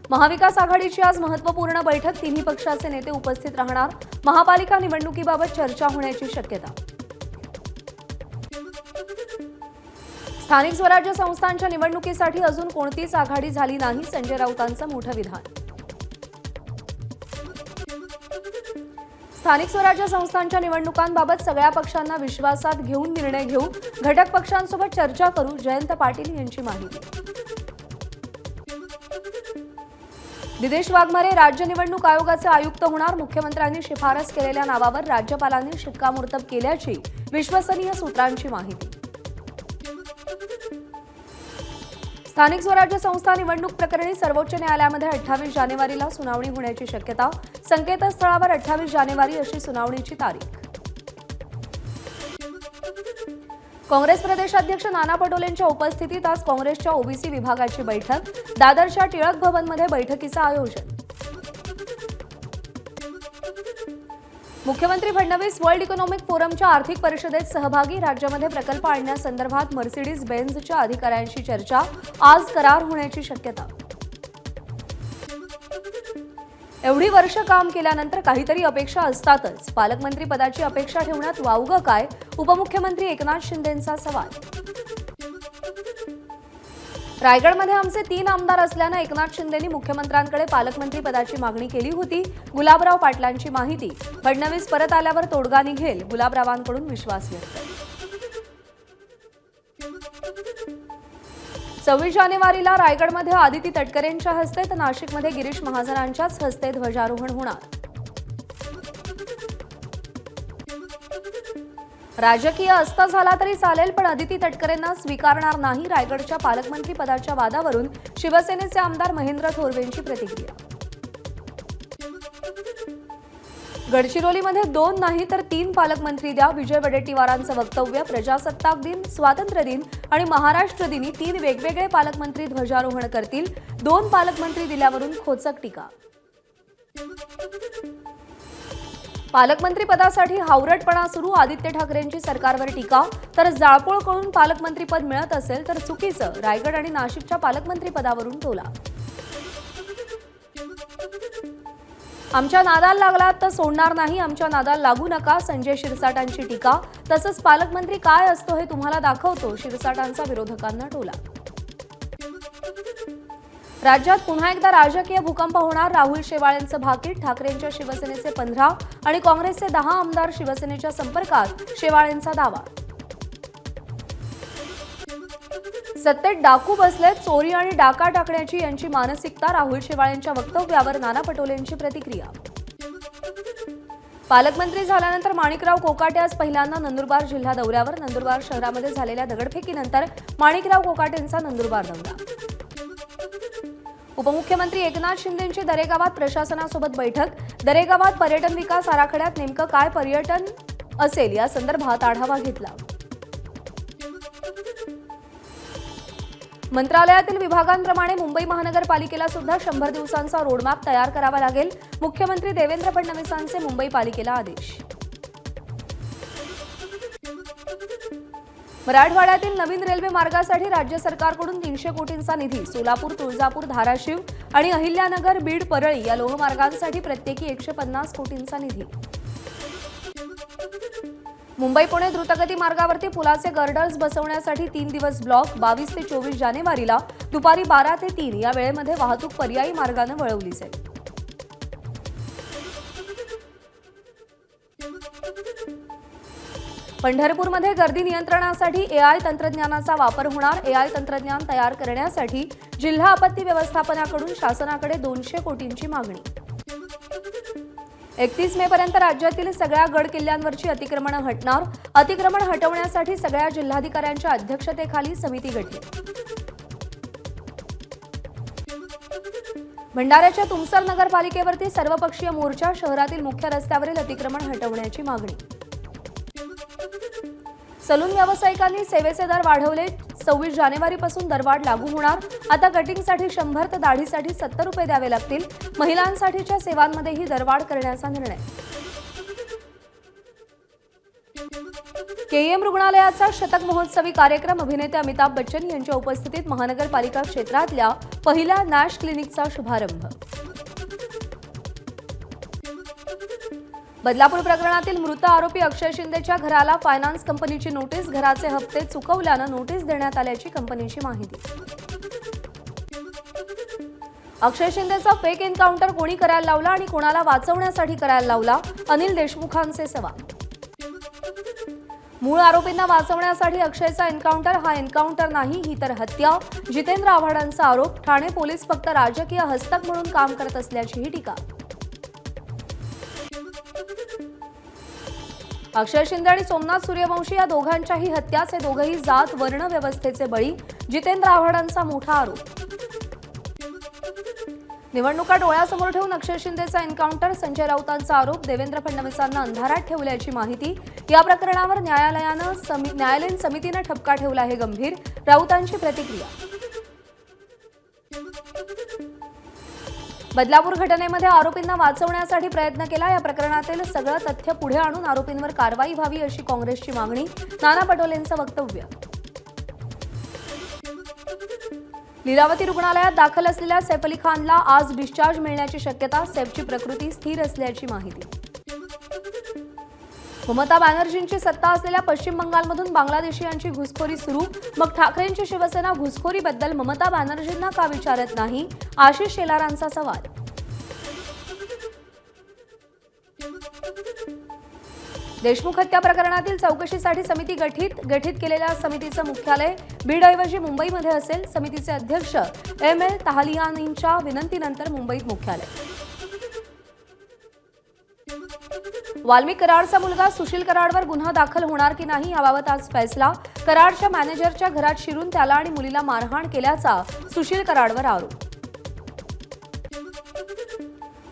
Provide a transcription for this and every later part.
महाविकास आघाडीची आज महत्त्वपूर्ण बैठक, तिन्ही पक्षाचे नेते उपस्थित राहणार. महापालिका निवडणुकीबाबत चर्चा होण्याची शक्यता. स्थानिक स्वराज्य संस्थांच्या निवडणुकीसाठी अजून कोणतीच आघाडी झाली नाही, संजय राऊतांचं मोठं विधान. स्थानिक स्वराज्य संस्थांच्या निवडणुकांबाबत सगळ्या पक्षांना विश्वासात घेऊन निर्णय घेऊ, घटक पक्षांसोबत चर्चा करू, जयंत पाटील यांची माहिती. दिनेश वाघमारे राज्य निवडणूक आयोगाचे आयुक्त होणार. मुख्यमंत्र्यांनी शिफारस केलेल्या नावावर राज्यपालांनी शिक्कामोर्तब केल्याची विश्वसनीय सूत्रांची माहिती. स्थानिक स्वराज्य संस्था निवडणूक प्रकरणी सर्वोच्च न्यायालयामध्ये 28 जानेवारीला सुनावणी होण्याची शक्यता. संकेतस्थळावर 28 जानेवारी अशी सुनावणीची तारीख. काँग्रेस प्रदेशाध्यक्ष नाना पटोलेंच्या उपस्थितीत आज काँग्रेसच्या ओबीसी विभागाची बैठक. दादरच्या टिळक भवनमध्ये बैठकीचं आयोजन. मुख्यमंत्री फडणवीस वर्ल्ड इकॉनॉमिक फोरमच्या आर्थिक परिषदेत सहभागी. राज्यामध्ये प्रकल्प आणण्यासंदर्भात मर्सिडीज बेन्झच्या अधिकाऱ्यांशी चर्चा. आज करार होण्याची शक्यता. एवढी वर्ष काम केल्यानंतर काहीतरी अपेक्षा असतातच. पालकमंत्री पदाची अपेक्षा ठेवण्यात वावगं काय? उपमुख्यमंत्री एकनाथ शिंदेंचा सवाल. रायगडमध्ये आमचे 3 आमदार असल्यानं एकनाथ शिंदेंनी मुख्यमंत्र्यांकडे पालकमंत्री पदाची मागणी केली होती. गुलाबराव पाटलांची माहिती. फडणवीस परत आल्यावर तोडगा निघेल, गुलाबरावांकडून विश्वास व्यक्त. 26 जानेवारीला रायगडमध्ये आदिती तटकरेंच्या हस्ते तर नाशिकमध्ये गिरीश महाजनांच्याच हस्ते ध्वजारोहण होणार. राजकीय अस्ता झाला तरी चालेल, पण आदिती तटकरेंना स्वीकारणार नाही. रायगडच्या पालकमंत्री पदाच्या वादावरून शिवसेनेचे आमदार महेंद्र थोरवेंची प्रतिक्रिया. गडचिरोलीमध्ये 2 नाही तर 3 पालकमंत्री द्या, विजय वडेट्टीवारांचं वक्तव्य. प्रजासत्ताक दिन, स्वातंत्र्य दिन आणि महाराष्ट्र दिनी 3 वेगवेगळे पालकमंत्री ध्वजारोहण करतील. 2 पालकमंत्री दिल्यावरून खोचक टीका. पालकमंत्री पदासाठी हावरटपणा सुरू. आदित्य ठाकरेंची सरकारवर टीका. तर जाळपोळ करून पालकमंत्रीपद मिळत असेल तर चुकीचं. रायगड आणि नाशिकच्या पालकमंत्री पदावरून टोला. आमच्या नादाला लागलात तर सोडणार नाही, आमच्या नादाला लागू नका, संजय शिरसाटांची टीका. तसंच पालकमंत्री काय असतो हे तुम्हाला दाखवतो, शिरसाटांचा विरोधकांना टोला. राज्यात पुन्हा एकदा राजकीय भूकंप होणार. राहुल शेवाळेंचं भाकीत. ठाकरेंच्या शिवसेनेचे 15 आणि काँग्रेसचे 10 आमदार शिवसेनेच्या संपर्कात, शेवाळेंचा दावा. सत्तेत डाकू बसलेत, चोरी आणि डाका टाकण्याची यांची मानसिकता. राहुल शेवाळेंच्या वक्तव्यावर नाना पटोलेंची प्रतिक्रिया. पालकमंत्री झाल्यानंतर माणिकराव कोकाटे आज पहिल्यांदा नंदुरबार जिल्हा दौऱ्यावर. नंदुरबार शहरामध्ये झालेल्या दगडफेकीनंतर माणिकराव कोकाटेंचा नंदुरबार दौरा. उपमुख्यमंत्री एकनाथ शिंदेंची दरेगावात प्रशासनासोबत बैठक. दरेगावात पर्यटन विकास आराखड्यात नेमकं काय पर्यटन असेल या संदर्भात आढावा घेतला. मंत्रालयातील विभागांप्रमाणे मुंबई महानगरपालिकेला सुद्धा 100 दिवसांचा रोडमॅप तयार करावा लागेल. मुख्यमंत्री देवेंद्र फडणवीसांचे मुंबई पालिकेला आदेश. मराठवाड्यातील नवीन रेल्वे मार्गासाठी राज्य सरकारकडून 300 कोटींचा निधी. सोलापूर, तुळजापूर, धाराशिव आणि अहिल्यानगर, बीड, परळी या लोहमार्गांसाठी प्रत्येकी 150 कोटींचा निधी. मुंबई पुणे द्रुतगती मार्गावरती पुलाचे गर्डर्स बसवण्यासाठी 3 दिवस ब्लॉक. 22 ते 24 जानेवारीला दुपारी 12 ते 3 या वेळेमध्ये वाहतूक पर्यायी मार्गाने वळवली जाईल. पंढरपूरमध्ये गर्दी नियंत्रणासाठी एआय तंत्रज्ञानाचा वापर होणार. एआय तंत्रज्ञान तयार करण्यासाठी जिल्हा आपत्ती व्यवस्थापनाकडून शासनाकडे 200 कोटींची मागणी. 31 मे पर्यंत राज्यातील सगळ्या गड किल्ल्यांवरची अतिक्रमणं हटणार. अतिक्रमण हटवण्यासाठी सगळ्या जिल्हाधिकाऱ्यांच्या अध्यक्षतेखाली समिती गठीत. भंडाऱ्याच्या तुमसर नगरपालिकेवरती सर्वपक्षीय मोर्चा. शहरातील मुख्य रस्त्यावरील अतिक्रमण हटवण्याची मागणी. सलून व्यावसायिकांनी सेवेचे दर वाढवले. 26 जानेवारीपासून दरवाढ लागू होणार. आता कटिंगसाठी 100 तर दाढीसाठी 70 रुपये द्यावे लागतील. महिलांसाठीच्या सेवांमध्येही दरवाढ करण्याचा निर्णय. केईएम रुग्णालयाचा शतक महोत्सवी कार्यक्रम. अभिनेते अमिताभ बच्चन यांच्या उपस्थितीत महानगरपालिका क्षेत्रातल्या पहिल्या नॅश क्लिनिकचा शुभारंभ. बदलापूर प्रकरणातील मृत आरोपी अक्षय शिंदेच्या घराला फायनान्स कंपनीची नोटीस. घराचे हप्ते चुकवल्यानं नोटीस देण्यात आल्याची कंपनीची माहिती. अक्षय शिंदेचा फेक एन्काउंटर कोणी करायला लावला आणि कोणाला वाचवण्यासाठी करायला लावला? अनिल देशमुखांचे सवाल. मूळ आरोपींना वाचवण्यासाठी अक्षयचा एन्काउंटर. हा एन्काउंटर नाही, ही तर हत्या. जितेंद्र आव्हाडांचा आरोप. ठाणे पोलीस फक्त राजकीय हस्तक म्हणून काम करत असल्याचीही टीका. अक्षय शिंदे आणि सोमनाथ सूर्यवंशी या दोघांच्याही हत्याचे दोघेही जात वर्ण व्यवस्थेचे बळी. जितेंद्र आव्हाडांचा मोठा आरोप. निवडणुका डोळ्यासमोर ठेवून अक्षय शिंदेचा एन्काउंटर. संजय राऊतांचा आरोप. देवेंद्र फडणवीसांना अंधारात ठेवल्याची माहिती. या प्रकरणावर न्यायालयीन समितीने ठपका ठेवला आहे गंभीर. राऊतांची प्रतिक्रिया. बदलापूर घटनेमध्ये आरोपींना वाचवण्यासाठी प्रयत्न केला. या प्रकरणातील सगळं तथ्य पुढे आणून आरोपींवर कारवाई व्हावी अशी काँग्रेसची मागणी. नाना पटोलेंचं वक्तव्य. लीलावती रुग्णालयात दाखल असलेल्या सैफ अली खानला आज डिस्चार्ज मिळण्याची शक्यता. सैफची प्रकृती स्थिर असल्याची माहिती. ममता बॅनर्जींची सत्ता असलेल्या पश्चिम बंगालमधून बांगलादेशीयांची घुसखोरी सुरू. मग ठाकरेंची शिवसेना घुसखोरीबद्दल ममता बॅनर्जींना का विचारत नाही? आशिष शेलारांचा सवाल. देशमुख हत्या प्रकरणातील चौकशीसाठी समिती गठीत केलेल्या समितीचं मुख्यालय बीडऐवजी मुंबईमध्ये असेल. समितीचे अध्यक्ष एम.एल. ताहलियानींच्या विनंतीनंतर मुंबईत मुख्यालय. वाल्मिक कराडचा मुलगा सुशील कराडवर गुन्हा दाखल होणार की नाही याबाबत आज फैसला. कराडच्या मॅनेजरच्या घरात शिरून त्याला आणि मुलीला मारहाण केल्याचा सुशील कराडवर आरोप.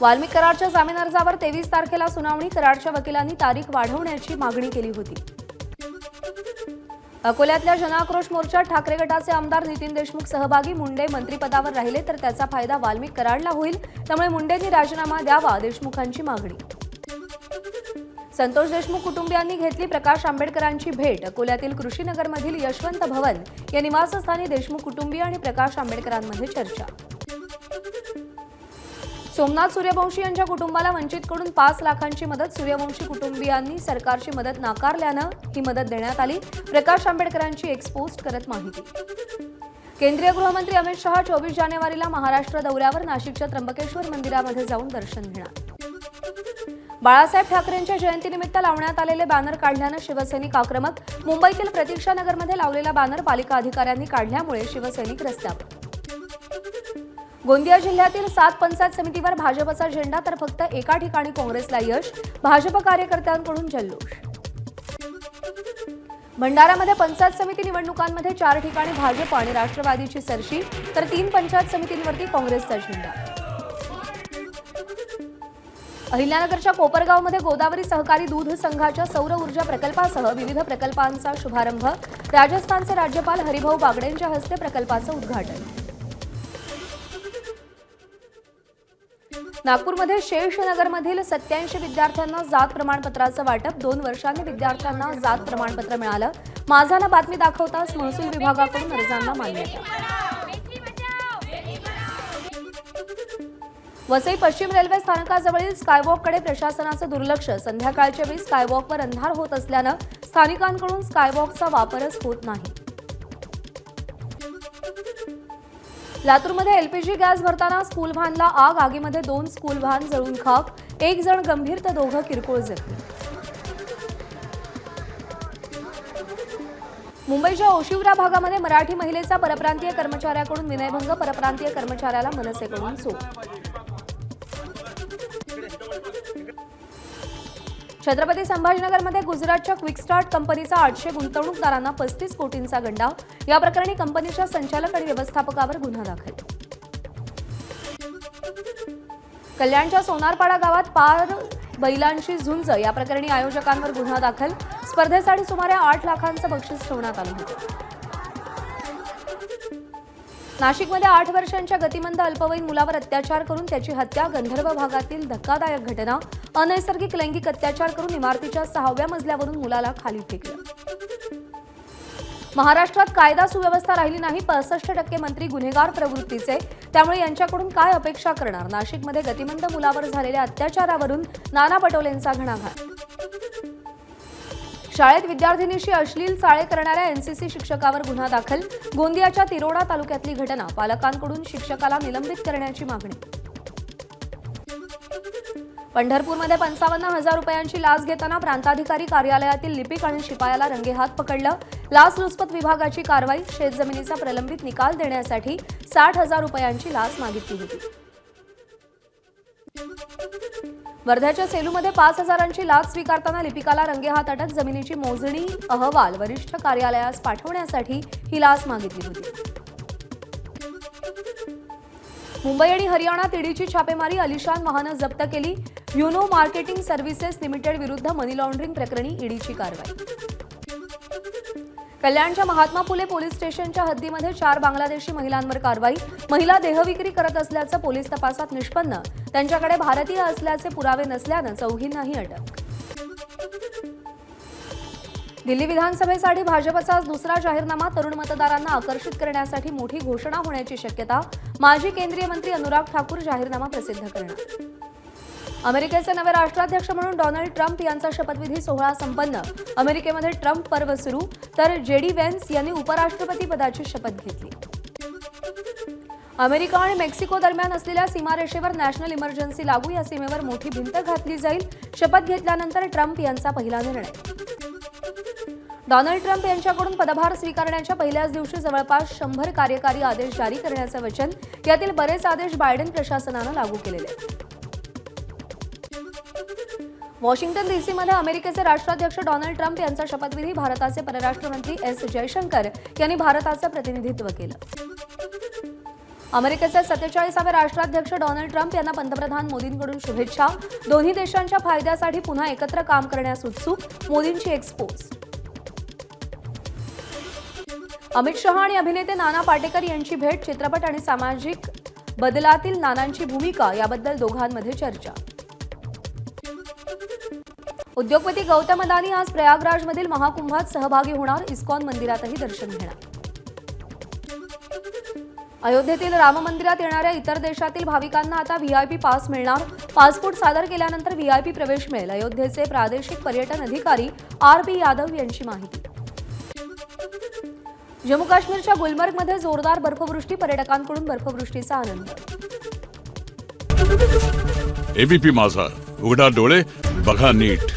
वाल्मिक कराडच्या जामीन अर्जावर 23 तारखेला सुनावणी. कराडच्या वकिलांनी तारीख वाढवण्याची मागणी केली होती. अकोल्यातल्या जनआक्रोश मोर्चात ठाकरे गटाचे आमदार नितीन देशमुख सहभागी. मुंडे मंत्रिपदावर राहिले तर त्याचा फायदा वाल्मिक कराडला होईल, त्यामुळे मुंडेंनी राजीनामा द्यावा, देशमुखांची मागणी. संतोष देशमुख कुटुंबियांनी घेतली प्रकाश आंबेडकरांची भेट. अकोल्यातील कृषीनगरमधील यशवंत भवन या निवासस्थानी देशमुख कुटुंबीय आणि प्रकाश आंबेडकरांमध्ये चर्चा. सोमनाथ सूर्यवंशी यांच्या कुटुंबाला वंचितकडून 5 लाखांची मदत. सूर्यवंशी कुटुंबियांनी सरकारची मदत नाकारल्यानं ही मदत देण्यात आली. प्रकाश आंबेडकरांची एक्सपोस्ट करत माहिती. केंद्रीय गृहमंत्री अमित शहा 24 जानेवारीला महाराष्ट्र दौऱ्यावर. नाशिकच्या त्र्यंबकेश्वर मंदिरामध्ये जाऊन दर्शन घेणार. बाळासाहेब ठाकरेंच्या जयंतीनिमित्त लावण्यात आलेले बॅनर काढल्यानं शिवसैनिक आक्रमक. मुंबईतील प्रतीक्षानगरमध्ये लावलेला बॅनर पालिका अधिकाऱ्यांनी काढल्यामुळे शिवसैनिक रस्त्यावर. गोंदिया जिल्ह्यातील 7 पंचायत समितीवर भाजपचा झेंडा तर फक्त एका ठिकाणी काँग्रेसला यश. भाजप कार्यकर्त्यांकडून जल्लोष. भंडारामध्ये पंचायत समिती निवडणुकांमध्ये 4 ठिकाणी भाजप आणि राष्ट्रवादीची सरशी तर 3 पंचायत समितींवरती काँग्रेसचा झेंडा. अहिल्यानगरच्या कोपरगावमध्ये गोदावरी सहकारी दूध संघाच्या सौर ऊर्जा प्रकल्पासह विविध प्रकल्पांचा शुभारंभ. राजस्थानचे राज्यपाल हरिभाऊ बागडेंच्या हस्ते प्रकल्पाचं उद्घाटन. नागपूरमध्ये शेषनगरमधील 87 विद्यार्थ्यांना जात प्रमाणपत्राचं वाटप. 2 वर्षांनी विद्यार्थ्यांना जात प्रमाणपत्र मिळालं. माझाला बातमी दाखवताच महसूल विभागाकडून अर्जांना मान्यता. वसई पश्चिम रेल्वे स्थानकाजवळील स्कायवॉककडे प्रशासनाचं दुर्लक्ष. संध्याकाळच्या वेळी स्कायवॉकवर अंधार होत असल्यानं स्थानिकांकडून स्कायवॉकचा वापरच होत नाही. लातूरमध्ये एलपीजी गॅस भरताना स्कूल व्हॅनला आग. आगीमध्ये 2 स्कूल व्हॅन जळून खाक. 1 जण गंभीर तर 2 किरकोळ जखमी. मुंबईच्या ओशिवरा भागामध्ये मराठी महिलेचा परप्रांतीय कर्मचाऱ्याकडून विनयभंग. परप्रांतीय कर्मचाऱ्याला मनसेकडून चोप. छत्रपती संभाजीनगरमध्ये गुजरातच्या क्विकस्टार्ट कंपनीचा 800 गुंतवणूकदारांना 35 कोटींचा गंडा. या प्रकरणी कंपनीच्या संचालक आणि व्यवस्थापकावर गुन्हा दाखल. कल्याणच्या सोनारपाडा गावात पार बैलांची झुंज. या प्रकरणी आयोजकांवर गुन्हा दाखल. स्पर्धेसाठी सुमारे 8 लाखांचं बक्षीस ठेवण्यात आलं होतं. नाशिकमध्ये 8 वर्षांच्या गतिमंद अल्पवयीन मुलावर अत्याचार करून त्याची हत्या. गंधर्व भागातील धक्कादायक घटना. अनैसर्गिक लैंगिक अत्याचार करून इमारतीच्या 6व्या मजल्यावरून मुलाला खाली फेकलं. महाराष्ट्रात कायदा सुव्यवस्था राहिली नाही, 65% मंत्री गुन्हेगार प्रवृत्तीचे, त्यामुळे यांच्याकडून काय अपेक्षा करणार? नाशिकमध्ये गतिमंद मुलावर झालेल्या अत्याचारावरून नाना पटोलेंचा घणाघात. शाळेत विद्यार्थिनीशी अश्लील चाळे करणाऱ्या एनसीसी शिक्षकावर गुन्हा दाखल. गोंदियाच्या तिरोडा तालुक्यातली घटना. पालकांकडून शिक्षकाला निलंबित करण्याची मागणी. पंढरपूरमध्ये 55,000 रुपयांची लाच घेताना प्रांताधिकारी कार्यालयातील लिपिक आणि शिपायाला रंगेहात पकडलं. लाचलुचपत विभागाची कारवाई. शेतजमिनीचा प्रलंबित निकाल देण्यासाठी 60,000 रुपयांची लाच मागितली होती. वर्ध्याच्या सेलूमध्ये 5,000ची लाच स्वीकारताना लिपिकाला रंगेहात अटक. जमिनीची मोजणी अहवाल वरिष्ठ कार्यालयास पाठवण्यासाठी ही लाच मागितली होती. मुंबई आणि हरियाणात ईडीची छापेमारी. अलिशान वाहनं जप्त केली. युनो मार्केटिंग सर्व्हिसेस लिमिटेड विरुद्ध मनी लॉन्ड्रिंग प्रकरणी ईडीची कारवाई. कल्याणच्या महात्मा फुले पोलीस स्टेशनच्या हद्दीमध्ये 4 बांगलादेशी महिलांवर कारवाई. महिला देहविक्री करत असल्याचं पोलीस तपासात निष्पन्न. त्यांच्याकडे भारतीय असल्याचे पुरावे नसल्यानं चौघींनाही अटक. दिल्ली विधानसभेसाठी भाजपचा आज दुसरा जाहीरनामा. तरुण मतदारांना आकर्षित करण्यासाठी मोठी घोषणा होण्याची शक्यता. माजी केंद्रीय मंत्री अनुराग ठाकूर जाहीरनामा प्रसिद्ध करणार. अमेरिकेचे नवे राष्ट्राध्यक्ष म्हणून डोनाल्ड ट्रम्प यांचा शपथविधी सोहळा संपन्न. अमेरिकेमध्ये ट्रम्प पर्व सुरू, तर जेडी वेन्स यांनी उपराष्ट्रपती पदाची शपथ घेतली. अमेरिका आणि मेक्सिको दरम्यान असलेल्या सीमारेषेवर नॅशनल इमर्जन्सी लागू. या सीमेवर मोठी भिंत घातली जाईल. शपथ घेतल्यानंतर ट्रम्प यांचा पहिला निर्णय. डोनाल्ड ट्रम्प यांच्याकडून पदभार स्वीकारण्याच्या पहिल्याच दिवशी जवळपास 100 कार्यकारी आदेश जारी करण्याचं वचन. यातील बरेच आदेश बायडेन प्रशासनानं लागू केलेले आहेत. वॉशिंग्टन डीसीमध्ये अमेरिकेचे राष्ट्राध्यक्ष डोनाल्ड ट्रम्प यांचा शपथविधी. भारताचे परराष्ट्र मंत्री एस जयशंकर यांनी भारताचं प्रतिनिधित्व केलं. अमेरिकेचे 47वे राष्ट्राध्यक्ष डोनाल्ड ट्रम्प यांना पंतप्रधान मोदींकडून शुभेच्छा. दोन्ही देशांच्या फायद्यासाठी पुन्हा एकत्र काम करण्यास उत्सुक. मोदींची एक्सपोज. अमित शहा आणि अभिनेते नाना पाटेकर यांची भेट. चित्रपट आणि सामाजिक बदलातील नानांची भूमिका याबद्दल दोघांमध्ये चर्चा. उद्योगपती गौतम अदानी आज प्रयागराजमधील महाकुंभात सहभागी होणार. इस्कॉन मंदिरातही दर्शन घेणार. अयोध्येतील राम मंदिरात येणाऱ्या इतर देशातील भाविकांना आता व्हीआयपी पास मिळणार. पासपोर्ट सादर केल्यानंतर व्हीआयपी प्रवेश मिळेल. अयोध्येचे प्रादेशिक पर्यटन अधिकारी आर.पी. यादव यांची माहिती. जम्मू काश्मीरच्या गुलमर्गमध्ये जोरदार बर्फवृष्टी. पर्यटकांकडून बर्फवृष्टीचा आनंद. एबीपी माझा, उघडा डोळे बघा नीट.